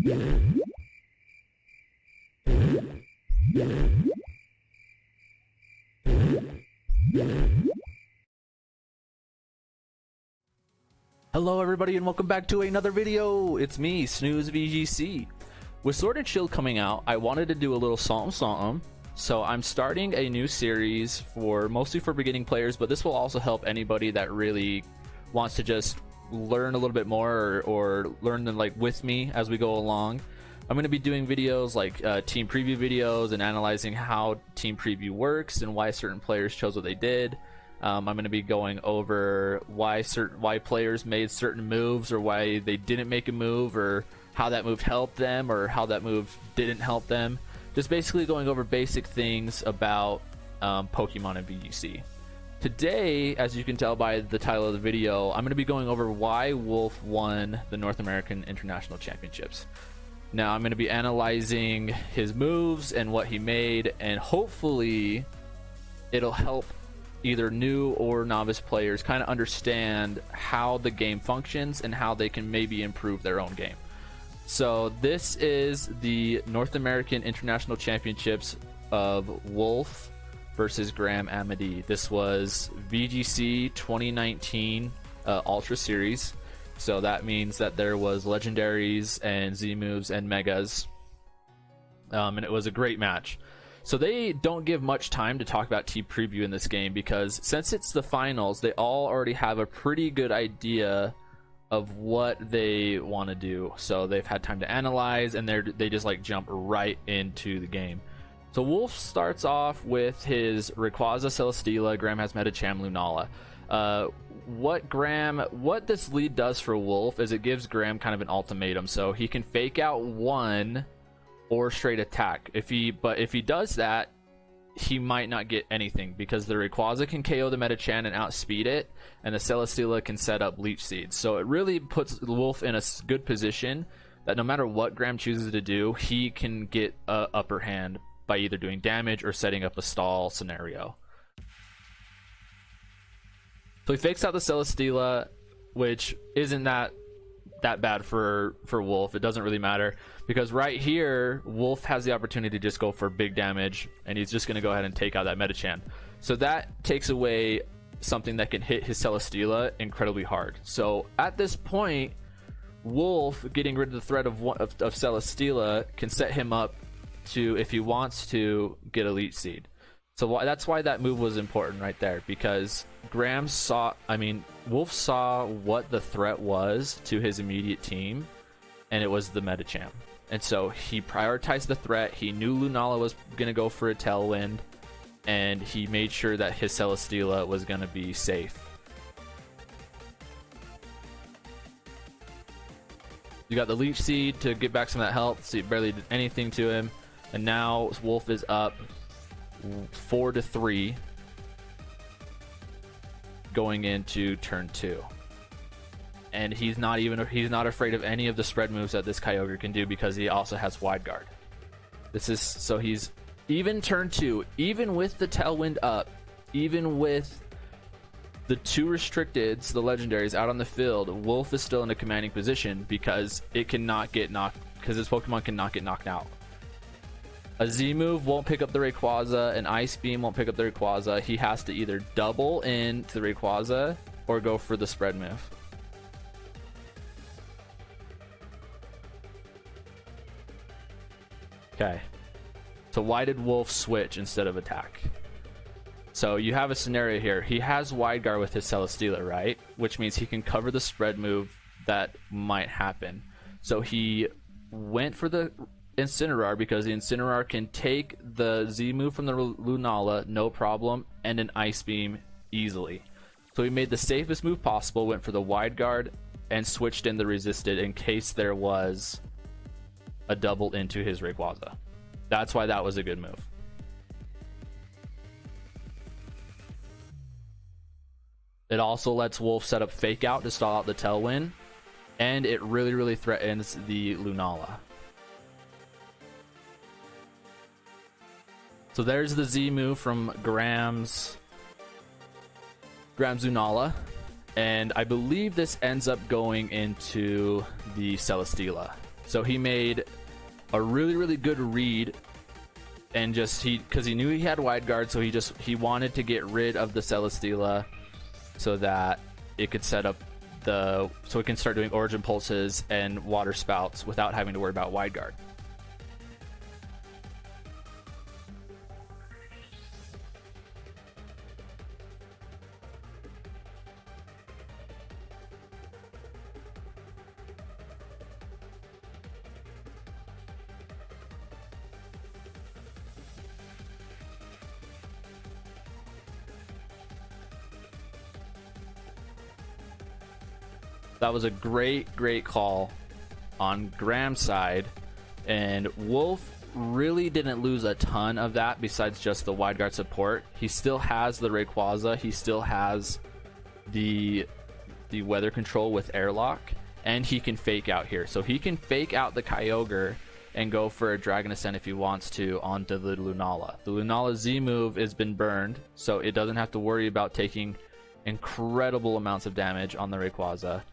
Hello everybody and welcome back to another video. It's me, Snooze VGC. With Sword and Shield coming out, I wanted to do a little something. So I'm starting a new series mostly for beginning players, but this will also help anybody that really wants to just learn a little bit more or learn them like with me as we go along. I'm going to be doing videos like team preview videos and analyzing how team preview works and why certain players chose what they did. I'm going to be going over why players made certain moves or why they didn't make a move, or how that move helped them or how that move didn't help them. Just basically going over basic things about Pokemon and VGC. Today, as you can tell by the title of the video, I'm going to be going over why Wolfe won the North American International Championships. Now I'm going to be analyzing his moves and what he made, and hopefully it'll help either new or novice players kind of understand how the game functions and how they can maybe improve their own game. So this is the North American International Championships of Wolfe versus Graham Amity. This was VGC 2019 Ultra Series. So that means that there was legendaries and Z moves and megas, and it was a great match. So they don't give much time to talk about team preview in this game, because since it's the finals, they all already have a pretty good idea of what they want to do. So they've had time to analyze, and they just like jump right into the game. So Wolfe starts off with his Rayquaza, Celesteela. Graham has Medicham, Lunala. What this lead does for Wolfe is it gives Graham kind of an ultimatum, so he can fake out one or straight attack. If he does that, he might not get anything, because the Rayquaza can KO the Medicham and outspeed it, and the Celesteela can set up Leech Seeds. So it really puts Wolfe in a good position that no matter what Graham chooses to do, he can get a upper hand by either doing damage or setting up a stall scenario. So he fakes out the Celesteela, which isn't that bad for Wolfe. It doesn't really matter, because right here Wolfe has the opportunity to just go for big damage, and he's just going to go ahead and take out that Medicham. So that takes away something that can hit his Celesteela incredibly hard. So at this point, Wolfe getting rid of the threat of Celesteela can set him up to, if he wants to, get a Leech Seed. So that's why that move was important right there, because Wolfe saw what the threat was to his immediate team, and it was the Medicham. And so he prioritized the threat. He knew Lunala was going to go for a Tailwind, and he made sure that his Celesteela was going to be safe. You got the Leech Seed to get back some of that health, so it barely did anything to him. And now Wolfe is up 4-3 going into turn 2, and he's not afraid of any of the spread moves that this Kyogre can do, because he also has Wide Guard. So he's even turn 2, even with the Tailwind up, even with the 2 restricteds, the legendaries out on the field, Wolfe is still in a commanding position, because it cannot get knocked, because his Pokemon cannot get knocked out. A Z move won't pick up the Rayquaza, an Ice Beam won't pick up the Rayquaza. He has to either double into the Rayquaza or go for the spread move. Okay, so why did Wolfe switch instead of attack? So you have a scenario here. He has Wide Guard with his Celesteela, right? Which means he can cover the spread move that might happen. So he went for the Incineroar, because the Incineroar can take the Z move from the Lunala no problem, and an Ice Beam easily. So he made the safest move possible, went for the Wide Guard, and switched in the resisted in case there was a double into his Rayquaza. That's why that was a good move. It also lets Wolfe set up Fake Out to stall out the Tailwind, and it really threatens the Lunala. So there's the Z move from Graham's Lunala, and I believe this ends up going into the Celesteela. So he made a really good read, and just because he knew he had wide guard, so he wanted to get rid of the Celesteela so that it could set up so it can start doing origin pulses and water spouts without having to worry about wide guard. That was a great call on Graham's side, and Wolfe really didn't lose a ton of that besides just the wide guard support. He still has the Rayquaza, he still has the weather control with airlock, and he can fake out here. So he can fake out the Kyogre and go for a Dragon Ascent if he wants to onto the Lunala. The Lunala Z move has been burned, so it doesn't have to worry about taking incredible amounts of damage on the Rayquaza.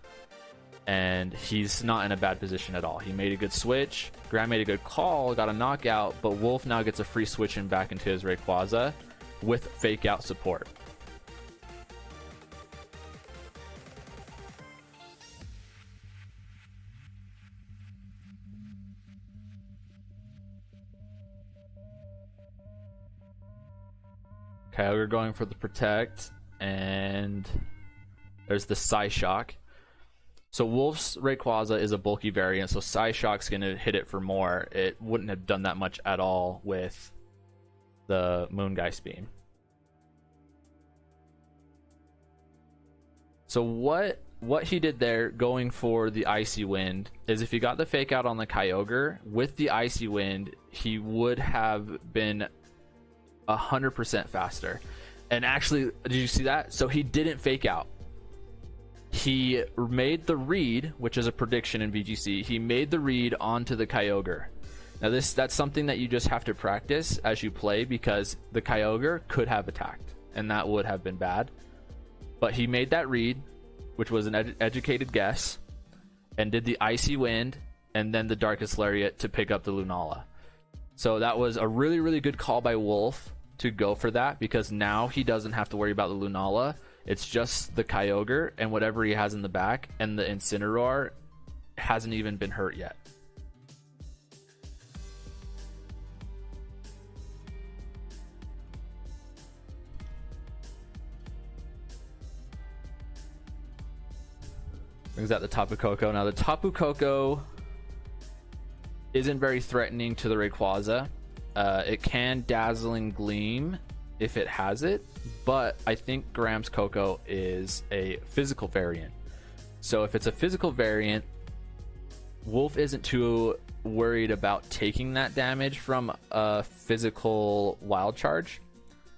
And he's not in a bad position at all. He made a good switch. Graham made a good call, got a knockout, but Wolfe now gets a free switch in back into his Rayquaza with fake out support. Kyogre going for the protect, and there's the Psyshock. So Wolfe's Rayquaza is a bulky variant, so Psyshock's going to hit it for more. It wouldn't have done that much at all with the Moongeist Beam. So what he did there, going for the Icy Wind, is if he got the fake out on the Kyogre, with the Icy Wind, he would have been 100% faster. And actually, did you see that? So he didn't fake out. He made the read, which is a prediction in VGC. He made the read onto the Kyogre. Now that's something that you just have to practice as you play, because the Kyogre could have attacked, and that would have been bad. But he made that read, which was an educated guess, and did the Icy Wind and then the Darkest Lariat to pick up the Lunala. So that was a really good call by Wolfe to go for that, because now he doesn't have to worry about the Lunala. It's just the Kyogre and whatever he has in the back, and the Incineroar hasn't even been hurt yet. Brings out the Tapu Koko. Now the Tapu Koko isn't very threatening to the Rayquaza. It can Dazzling Gleam if it has it, but I think Graham's Koko is a physical variant. So if it's a physical variant, Wolfe isn't too worried about taking that damage from a physical wild charge.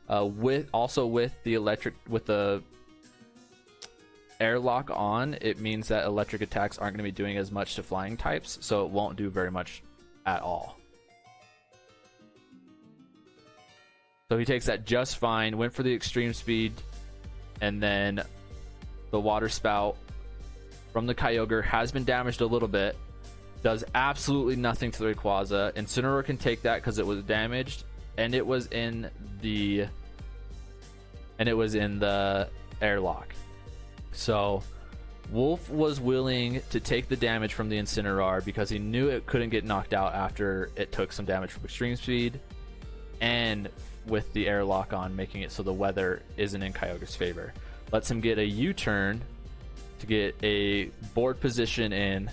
With the airlock on, it means that electric attacks aren't going to be doing as much to flying types, so it won't do very much at all. So he takes that just fine, went for the extreme speed, and then the water spout from the Kyogre has been damaged a little bit. Does absolutely nothing to the Rayquaza. Incineroar can take that because it was damaged, and it was in the airlock. So Wolfe was willing to take the damage from the Incineroar because he knew it couldn't get knocked out after it took some damage from extreme speed, and with the airlock on, making it so the weather isn't in Kyogre's favor. Lets him get a U-turn to get a board position in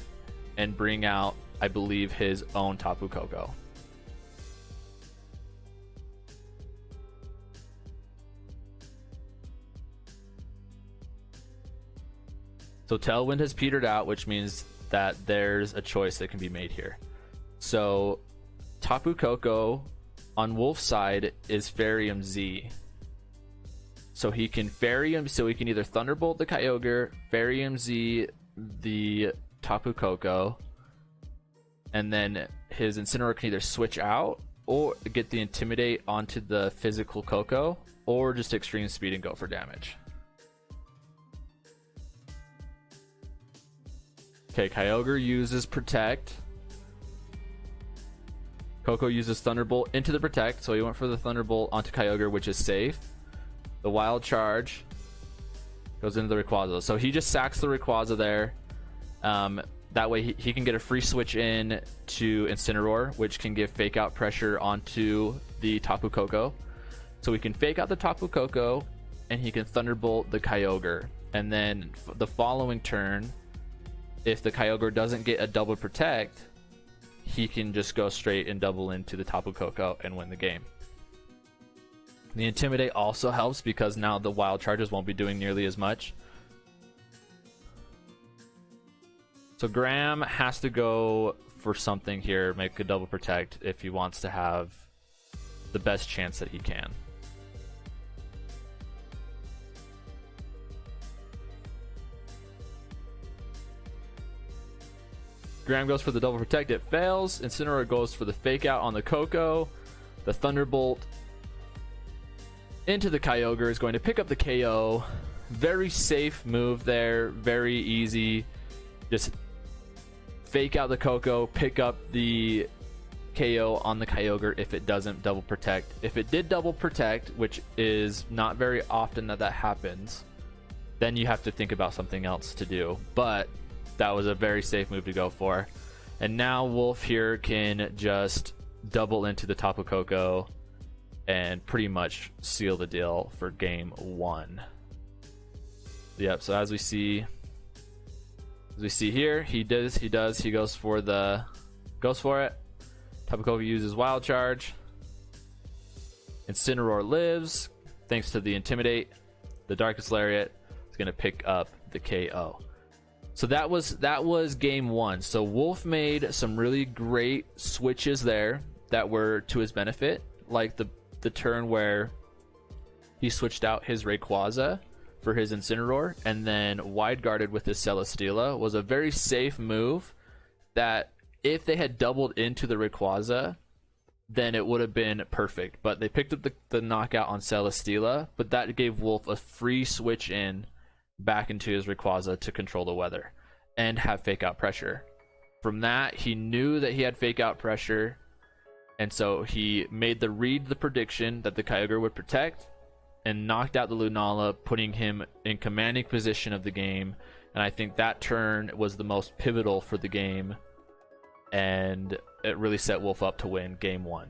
and bring out, I believe, his own Tapu Koko. So Tailwind has petered out, which means that there's a choice that can be made here. So Tapu Koko on Wolfe's side is Farium Z. So he can Farium, so he can either Thunderbolt the Kyogre, Farium Z the Tapu Koko, and then his Incineroar can either switch out or get the Intimidate onto the physical Koko, or just extreme speed and go for damage. Okay, Kyogre uses Protect, Coco uses Thunderbolt into the Protect, so he went for the Thunderbolt onto Kyogre, which is safe. The Wild Charge goes into the Rayquaza, so he just sacks the Rayquaza there. That way he can get a free switch in to Incineroar, which can give Fake Out pressure onto the Tapu Koko. So we can Fake Out the Tapu Koko, and he can Thunderbolt the Kyogre. And then the following turn, if the Kyogre doesn't get a double Protect, he can just go straight and double into the Tapu Koko and win the game. The Intimidate also helps because now the Wild Charges won't be doing nearly as much. So Graham has to go for something here, make a double Protect if he wants to have the best chance that he can. Graham goes for the double Protect, it fails. Incineroar goes for the Fake Out on the Koko. The Thunderbolt into the Kyogre is going to pick up the KO. Very safe move there, very easy. Just Fake Out the Koko, pick up the KO on the Kyogre if it doesn't double Protect. If it did double Protect, which is not very often that happens, then you have to think about something else to do. But that was a very safe move to go for. And now Wolf here can just double into the Tapu Koko and pretty much seal the deal for game 1. Yep, so as we see here, he goes for it. Tapu Koko uses Wild Charge. Incineroar lives thanks to the Intimidate. The Darkest Lariat is going to pick up the KO. So that was game 1. So Wolf made some really great switches there that were to his benefit, like the turn where he switched out his Rayquaza for his Incineroar and then wide guarded with his Celesteela was a very safe move that if they had doubled into the Rayquaza, then it would have been perfect. But they picked up the knockout on Celesteela, but that gave Wolf a free switch in back into his Rayquaza to control the weather and have Fake Out pressure. From that, he knew that he had Fake Out pressure, and so he made the prediction that the Kyogre would Protect and knocked out the Lunala, putting him in commanding position of the game. And I think that turn was the most pivotal for the game, and it really set Wolf up to win game 1.